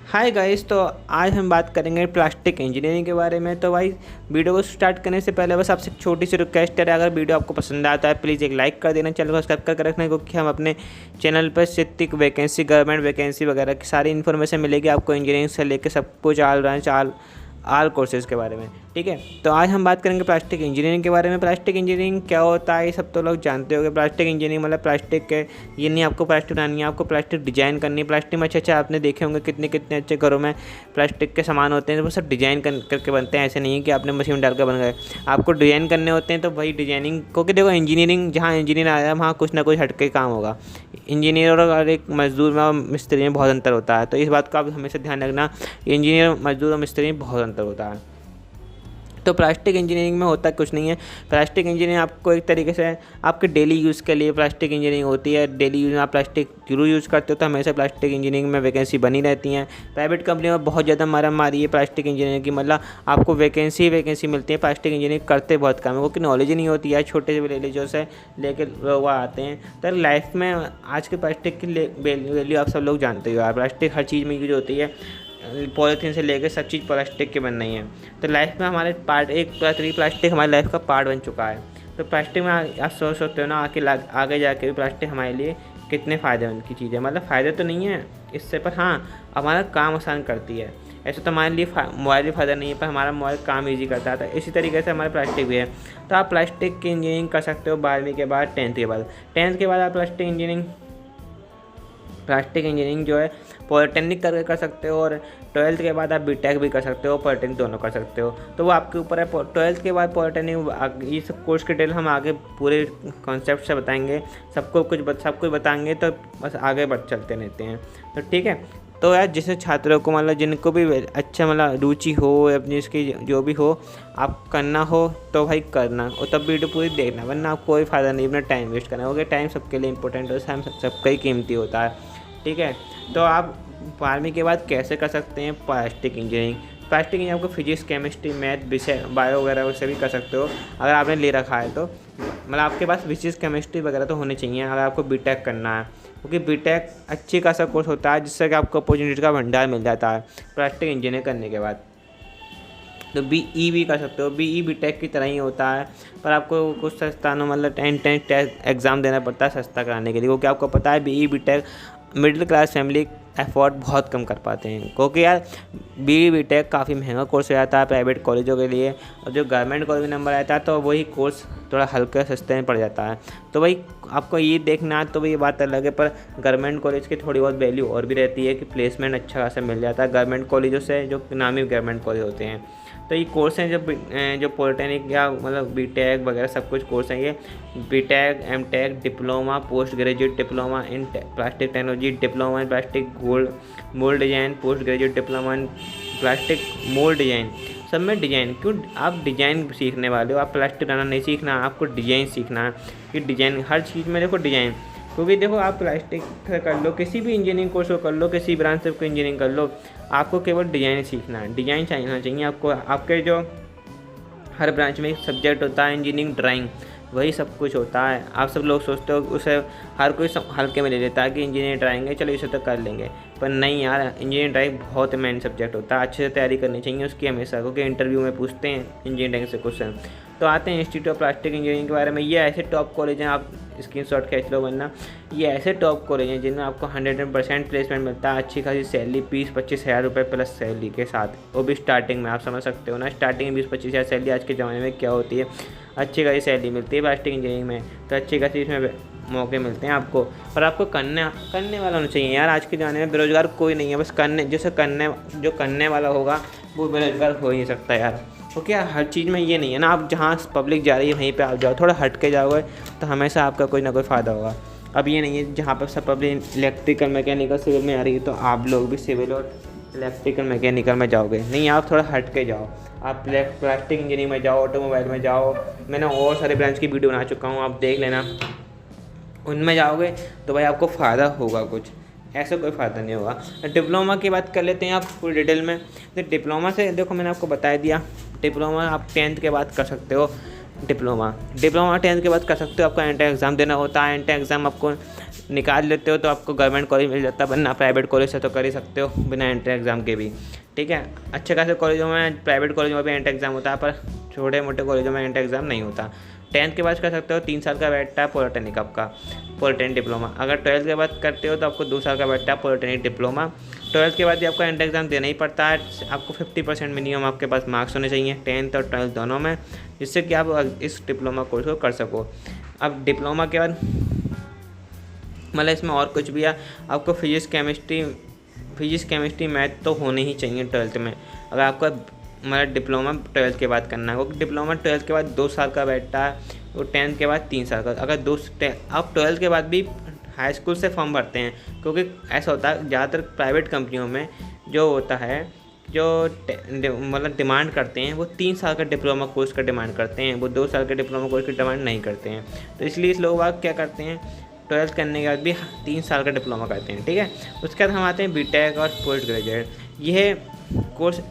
Hi guys. तो आज हम बात करेंगे प्लास्टिक इंजीनियरिंग के बारे में। तो भाई वीडियो को स्टार्ट करने से पहले बस आपसे एक छोटी सी रिक्वेस्ट है, अगर वीडियो आपको पसंद आता है प्लीज़ एक लाइक कर देना, चैनल को सब्सक्राइब करके रखना, क्योंकि हम अपने चैनल पर शिक्षक वैकेंसी, गवर्नमेंट वैकेंसी वगैरह की सारी इन्फॉर्मेशन मिलेगी आपको, इंजीनियरिंग से लेकर सब कुछ आल कोर्सेज़ के बारे में। ठीक है, तो आज हम बात करेंगे प्लास्टिक इंजीनियरिंग के बारे में। प्लास्टिक इंजीनियरिंग क्या होता है ये सब तो लोग जानते होंगे। प्लास्टिक इंजीनियरिंग मतलब प्लास्टिक के, ये नहीं आपको प्लास्टिक बनानी है, आपको प्लास्टिक डिजाइन करनी है। प्लास्टिक में अच्छा आपने देखे होंगे कितने कितने अच्छे घरों में प्लास्टिक के सामान होते हैं, वो सब डिजाइन करके बनते हैं। ऐसे नहीं है कि आपने मशीन डाल कर बन गए, आपको डिजाइन करने होते हैं। तो वही डिजाइनिंग, क्योंकि देखो इंजीनियरिंग, जहाँ इंजीनियर आया वहाँ कुछ ना कुछ हटके काम होगा। इंजीनियर और एक मजदूर में और मिस्त्री में बहुत अंतर होता है, तो इस बात का आप हमेशा ध्यान रखना। इंजीनियर, मजदूर और मिस्त्री में बहुत अंतर होता है। तो प्लास्टिक इंजीनियरिंग में होता कुछ नहीं है। प्लास्टिक इंजीनियरिंग आपको एक तरीके से आपके डेली यूज़ के लिए प्लास्टिक इंजीनियरिंग होती है। डेली यूज़ में आप प्लास्टिक जरूर यूज़ करते हो, तो हमेशा प्लास्टिक इंजीनियरिंग में वैकेंसी बनी रहती हैं। प्राइवेट कंपनी में बहुत ज़्यादा मारामारी है प्लास्टिक इंजीनियरिंग की, मतलब आपको वैकेंसी मिलती है। प्लास्टिक इंजीनियरिंग करते बहुत कम है, क्योंकि नॉलेज ही नहीं होती है। छोटे से विलेजों से लेकर वो आते हैं। तो लाइफ में आज के प्लास्टिक की वैल्यू आप सब लोग जानते हो यार। प्लास्टिक हर चीज़ में यूज होती है, पॉलीथीन से लेकर सब चीज़ प्लास्टिक की बन रही है। तो लाइफ में हमारे पार्ट, एक प्लास्टिक हमारी लाइफ का पार्ट बन चुका है। तो प्लास्टिक में आप सोच सकते हो ना, आगे जाके भी प्लास्टिक हमारे लिए कितने फ़ायदेमंद की चीज़ है। मतलब फ़ायदे तो नहीं है इससे, पर हाँ हमारा काम आसान करती है। ऐसे तो हमारे लिए मोबाइल भी फ़ायदा नहीं है, पर हमारा मोबाइल काम ईजी करता है। तो इसी तरीके से हमारे प्लास्टिक भी है। तो आप प्लास्टिक की इंजीनियरिंग कर सकते हो 12वीं के बाद, 10th के बाद। 10th के बाद आप प्लास्टिक इंजीनियरिंग जो है पॉलिटेक्निक करके कर सकते हो, और 12th के बाद आप बीटेक भी कर सकते हो, पॉलिटेक्निक दोनों कर सकते हो। तो वो आपके ऊपर है। 12th के बाद पॉलिटेक्निक, ये सब कोर्स के डिटेल हम आगे पूरे कॉन्सेप्ट से बताएंगे, सब कुछ बताएंगे। तो बस आगे बढ़ चलते रहते हैं। तो ठीक है, तो यार जिसे छात्रों को, मतलब जिनको भी अच्छा, मतलब रुचि हो अपनी, इसकी जो भी हो, आप करना हो तो भाई करना, और तब वीडियो पूरी देखना, वरना आपको कोई फ़ायदा नहीं अपना टाइम वेस्ट करना। क्योंकि टाइम सबके लिए इंपॉर्टेंट होता है, सबका ही कीमती होता है। ठीक है, तो आप 12वीं के बाद कैसे कर सकते हैं प्लास्टिक इंजीनियरिंग। प्लास्टिक इंजीनियरिंग आपको फिजिक्स, केमिस्ट्री, मैथ, विषय बायो वगैरह उससे भी कर सकते हो, अगर आपने ले रखा है तो। मतलब आपके पास फिजिक्स, केमिस्ट्री वगैरह तो होनी चाहिए अगर आपको बीटेक करना है, क्योंकि बीटेक अच्छी खासा कोर्स होता है, जिससे कि आपको अपॉर्चुनिटी का भंडार मिल जाता है प्लास्टिक इंजीनियरिंग करने के बाद। तो बीई भी कर सकते हो। बीई बीटेक की तरह ही होता है, पर आपको कुछ संस्थानों, मतलब एंट्रेंस टेस्ट एग्ज़ाम देना पड़ता है सस्ता कराने के लिए, क्योंकि आपको पता है BE BTech middle class family afford बहुत कम कर पाते हैं। क्योंकि यार बीई बीटेक काफ़ी महंगा कोर्स हो जाता है प्राइवेट कॉलेजों के लिए, और जो गवर्नमेंट कॉलेज में नंबर आता है तो वही कोर्स थोड़ा हल्का सस्ते में पड़ जाता है। तो भाई आपको ये देखना है, तो भाई ये बात अलग है, पर गवर्नमेंट कॉलेज की थोड़ी बहुत वैल्यू और भी रहती है कि प्लेसमेंट अच्छा खासा मिल जाता है गवर्नमेंट कॉलेजों से, जो नामी गवर्नमेंट कॉलेज होते हैं। तो ये कोर्स हैं जो पॉलिटेक्निक या मतलब बीटेक वगैरह सब कुछ कोर्स हैं ये। BTech, MTech, diploma, post graduate diploma in plastic technology, diploma in plastic mould design, post graduate diploma in plastic mould design. सब में डिजाइन, क्यों आप डिजाइन सीखने वाले हो, आप प्लास्टिक बनाना नहीं सीखना, आपको डिजाइन सीखना है। कि डिजाइन हर चीज़ में देखो डिजाइन, क्योंकि देखो आप प्लास्टिक कर लो, किसी भी इंजीनियरिंग कोर्स को कर लो, किसी ब्रांच से कोई इंजीनियरिंग कर लो, आपको केवल डिजाइन सीखना है। डिजाइन सीखना चाहिए आपको। आपके जो हर ब्रांच में एक सब्जेक्ट होता है इंजीनियरिंग ड्राइंग, वही सब कुछ होता है। आप सब लोग सोचते हो उसे हर कोई हल्के में ले लेता है कि इंजीनियरिंग ड्राइंग है, चलो इसे तो कर लेंगे, पर नहीं यार, इंजीनियरिंग ड्राइंग बहुत मेन सब्जेक्ट होता है। अच्छे से तैयारी करनी चाहिए उसकी हमेशा, क्योंकि इंटरव्यू में पूछते हैं इंजीनियरिंग से क्वेश्चन। तो आते हैं इंस्टीट्यूट ऑफ प्लास्टिक इंजीनियरिंग के बारे में। ये ऐसे टॉप कॉलेज हैं, आप स्क्रीनशॉट खींच लो वरना। ये ऐसे टॉप कॉलेज हैं जिनमें आपको 100% प्लेसमेंट मिलता है, अच्छी खासी सैलरी, 20-25 हज़ार रुपये प्लस सैलरी के साथ, वो भी स्टार्टिंग में। आप समझ सकते हो ना, स्टार्टिंग में 20-25 हज़ार सैलरी आज के ज़माने में क्या होती है। अच्छी खासी सैलरी मिलती है प्लास्टिक इंजीनियरिंग में, तो अच्छी खासी इसमें मौके मिलते हैं आपको। पर आपको करने वाला होना चाहिए यार। आज के ज़माने में बेरोज़गार कोई नहीं है, बस जो करने वाला होगा वो बेरोज़गार हो ही नहीं सकता यार। तो क्या हर चीज़ में ये नहीं है ना, आप जहाँ पब्लिक जा रही है वहीं पे आप जाओ, थोड़ा हट के जाओगे तो हमेशा आपका कोई ना कोई फ़ायदा होगा। अब ये नहीं है जहाँ पर सब पब्लिक इलेक्ट्रिकल, मैकेनिकल, सिविल में आ रही है तो आप लोग भी सिविल और इलेक्ट्रिकल, मैकेनिकल में जाओगे, नहीं, आप थोड़ा हट के जाओ। आप प्लास्टिक इंजीनियरिंग में जाओ, ऑटोमोबाइल में जाओ। मैंने और सारे ब्रांच की वीडियो बना चुका हूँ, आप देख लेना। उनमें जाओगे तो भाई आपको फ़ायदा होगा कुछ, ऐसा कोई फ़ायदा नहीं होगा। डिप्लोमा की बात कर लेते हैं आप फुल डिटेल में। तो डिप्लोमा से देखो मैंने आपको बता दिया, डिप्लोमा आप 10th के बाद कर सकते हो। डिप्लोमा 10th के बाद कर सकते हो। आपको एंट्रेंस एग्ज़ाम देना होता है, एंट्रेंस एग्ज़ाम आपको निकाल लेते हो तो आपको गवर्नमेंट कॉलेज मिल जाता है, वरना प्राइवेट कॉलेज से तो कर ही सकते हो बिना एंट्रेंस एग्ज़ाम के भी। ठीक है, अच्छे खासे कॉलेजों में, प्राइवेट कॉलेजों में भी एंट्रेंस एग्ज़ाम होता है, पर छोटे मोटे कॉलेजों में एंट्रेंस एग्ज़ाम नहीं होता। 10th के बाद कर सकते हो, 3 साल का बैठता है पॉलिटेक्निक आपका, पॉलिटेक्निक डिप्लोमा। अगर 12th के बाद करते हो तो आपको 2 साल का बैठता है पॉलिटेक्निक डिप्लोमा। 12th के बाद भी आपको एंट्रेंस एग्ज़ाम देना ही पड़ता है। आपको 50% मिनिमम आपके पास मार्क्स होने चाहिए 10th और 12th दोनों में, जिससे कि आप इस डिप्लोमा कोर्स को कर सको। अब डिप्लोमा के बाद मतलब इसमें और कुछ भी है, आपको फिजिक्स केमिस्ट्री मैथ तो होने ही चाहिए 12th में, अगर आपका मतलब डिप्लोमा 12th के बाद करना है। वो डिप्लोमा 12th के बाद 2 साल का बैठता है, वो 10th के बाद 3 साल का। अगर आप 12th के बाद भी हाई स्कूल से फॉर्म भरते हैं, क्योंकि ऐसा होता है ज़्यादातर प्राइवेट कंपनियों में जो होता है, जो मतलब डिमांड करते हैं, वो 3 साल का डिप्लोमा कोर्स का डिमांड करते हैं, वो 2 साल के डिप्लोमा कोर्स की डिमांड नहीं करते हैं। तो इसलिए इस लोग क्या करते हैं, 12th करने के बाद भी 3 साल का डिप्लोमा करते हैं। ठीक है, उसके बाद हम आते हैं बीटेक और पोस्ट ग्रेजुएट। यह कोर्स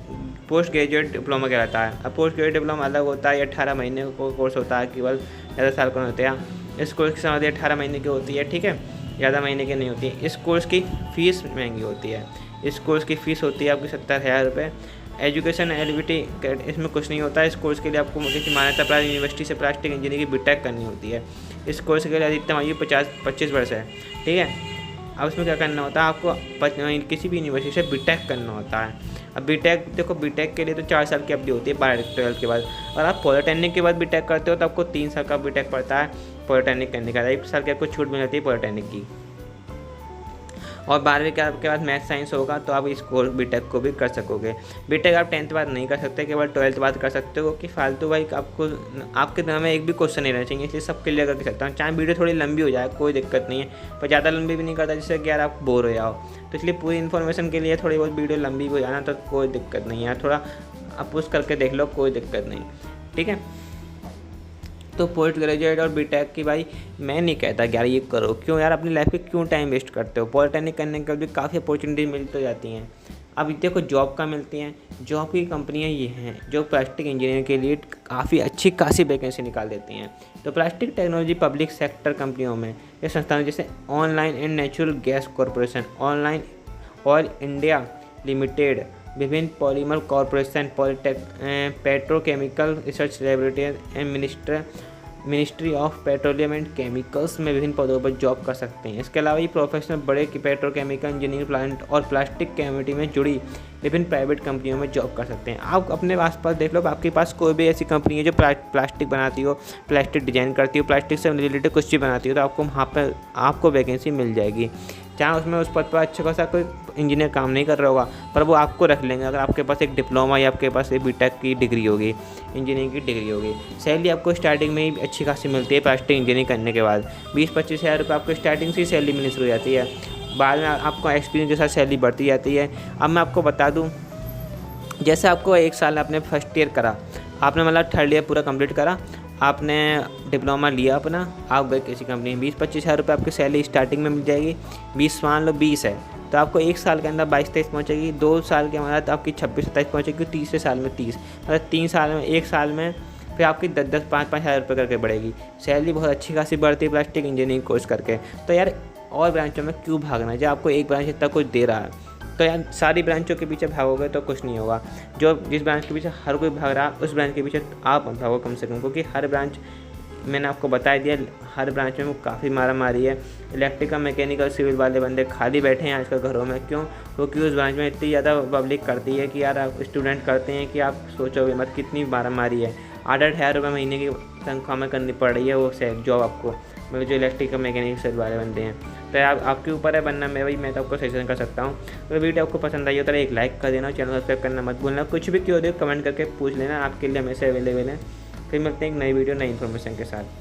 पोस्ट ग्रेजुएट डिप्लोमा कहलाता है। अब पोस्ट ग्रेजुएट डिप्लोमा अलग होता है, 18 महीने का कोर्स होता है, केवल ज़्यादा साल का होते हैं। इस कोर्स की समाधि 18 महीने की होती है। ठीक है, ज़्यादा महीने की नहीं होती है। इस कोर्स की फ़ीस महंगी होती है। इस कोर्स की फ़ीस होती है आपकी 70,000 रुपये। एजुकेशन एलिजिबिलिटी इसमें कुछ नहीं होता है। इस कोर्स के लिए आपको किसी मान्यता प्राप्त यूनिवर्सिटी से प्लास्टिक इंजीनियरिंग की बीटेक करनी होती है। इस कोर्स के लिए अधिकतम आयु 25 वर्ष है। ठीक है, अब उसमें क्या करना होता है, आपको किसी भी यूनिवर्सिटी से बीटेक करना होता है। अब बीटेक देखो, बीटेक के लिए तो 4 साल की अवधि होती है 12th के बाद। और आप पॉलिटेक्निक के बाद बीटेक करते हो तो आपको 3 साल का बीटेक पड़ता है पॉलिटेक्निक करने का। 1 साल की आपको छूट मिल जाती है पॉलिटेक्निक की। और 12वीं के आपके बाद मैथ साइंस होगा तो आप इस कोर्स बीटेक को भी कर सकोगे। बीटेक आप 10th बाद नहीं कर सकते, केवल 12th बाद कर सकते हो, कि फालतू भाई आपको आपके दिमाग में एक भी क्वेश्चन नहीं रहना चाहिए, इसलिए सब क्लियर करके सकता हूँ। चाहे वीडियो थोड़ी लंबी हो जाए कोई दिक्कत नहीं है, पर ज़्यादा लंबी भी नहीं करता जिससे कि यार आप बोर हो जाओ। तो इसलिए पूरी इन्फॉर्मेशन के लिए थोड़ी बहुत वीडियो लंबी भी हो जाना तो कोई दिक्कत नहीं है, थोड़ा आप पुश करके देख लो, कोई दिक्कत नहीं। ठीक है, तो पोस्ट ग्रेजुएट और बीटेक की भाई मैं नहीं कहता कि यार ये करो, क्यों यार अपनी लाइफ पे क्यों टाइम वेस्ट करते हो। पॉलिटेक्निक करने के भी काफ़ी अपॉर्चुनिटी मिल तो जाती हैं। अब देखो जॉब का मिलती हैं, जॉब की कंपनियां ये हैं जो प्लास्टिक इंजीनियर के लिए काफ़ी अच्छी खासी वैकेंसी निकाल देती हैं। तो प्लास्टिक टेक्नोलॉजी पब्लिक सेक्टर कंपनियों में ये संस्थान जैसे online and Natural Gas Corporation, online Oil India Limited, विभिन्न Polymer Corporation, Petrochemical Research Laboratory and Ministry of Petroleum and Chemicals में विभिन्न पदों पर जॉब कर सकते हैं। इसके अलावा ये प्रोफेशनल बड़े पेट्रोकेमिकल इंजीनियरिंग प्लांट और प्लास्टिक कम्युनिटी में जुड़ी विभिन्न प्राइवेट कंपनियों में जॉब कर सकते हैं। आप अपने आसपास देख लो, आपके पास कोई भी ऐसी कंपनी है जो प्लास्टिक बनाती हो, प्लास्टिक डिजाइन करती हो, प्लास्टिक से रिलेटेड कुछ भी बनाती हो, तो आपको वहाँ पर आपको वैकेंसी मिल जाएगी। चाहे उसमें उस पद पर अच्छा खासा कोई इंजीनियर काम नहीं कर रहा होगा, पर वो आपको रख लेंगे अगर आपके पास एक डिप्लोमा या आपके पास एक बीटेक की डिग्री होगी, इंजीनियरिंग की डिग्री होगी। सैलरी आपको स्टार्टिंग में ही अच्छी खासी मिलती है। प्लास्टिक इंजीनियरिंग करने के बाद 20-25 हज़ार रुपये आपको स्टार्टिंग से ही सैलरी मिलनी शुरू हो जाती है। बाद में आपको एक्सपीरियंस के साथ सैलरी बढ़ती जाती है। अब मैं आपको बता दूँ, जैसे आपको 1 साल आपने फर्स्ट ईयर करा, आपने मतलब 3rd ईयर पूरा कंप्लीट करा, आपने डिप्लोमा लिया अपना, आप गए किसी कंपनी में, 20-25 हज़ार रुपये आपकी सैलरी स्टार्टिंग में मिल जाएगी। 20 मान लो 20 है तो आपको 1 साल के अंदर 22-23 पहुँचेगी। 2 साल के अंदर आपकी 26-27 पहुँचेगी। तीसरे साल में 30, मतलब 3 साल में, 1 साल में फिर आपकी 10-10, 5-5 हज़ार रुपये करके बढ़ेगी। सैलरी बहुत अच्छी खासी बढ़ती है प्लास्टिक इंजीनियरिंग कोर्स करके। तो यार और ब्रांचों में क्यों भागना है, जब आपको एक ब्रांच इतना कुछ दे रहा है तो यार सारी ब्रांचों के पीछे भागोगे तो कुछ नहीं होगा। जो जिस ब्रांच के पीछे हर कोई भाग रहा है उस ब्रांच के पीछे आप मत भागो कम से कम, क्योंकि हर ब्रांच मैंने आपको बता दिया, हर ब्रांच में वो काफ़ी मारा मारी है। इलेक्ट्रिकल, मैकेनिकल, सिविल वाले बंदे खाली बैठे हैं आजकल घरों में। क्यों? क्योंकि उस ब्रांच में इतनी ज़्यादा पब्लिक करती है कि यार आप स्टूडेंट करते हैं कि आप सोचोगे मत कितनी मारा मारी है। 8-8 हज़ार रुपये महीने की तनख्वाह में करनी पड़ रही है वो जॉब आपको, मतलब जो इलेक्ट्रिकल, मैकेनिकल, सिविल वाले बंदे हैं। तो आपके ऊपर है बनना, मैं तो आपको सजेशन कर सकता हूँ। तो वीडियो आपको पसंद आई हो तो एक लाइक कर देना, चैनल सब्सक्राइब करना मत भूलना। कुछ भी क्यों दे कमेंट करके पूछ लेना, आपके लिए हमेशा अवेलेबल है। फिर मिलते हैं एक नई वीडियो नई इन्फॉर्मेशन के साथ।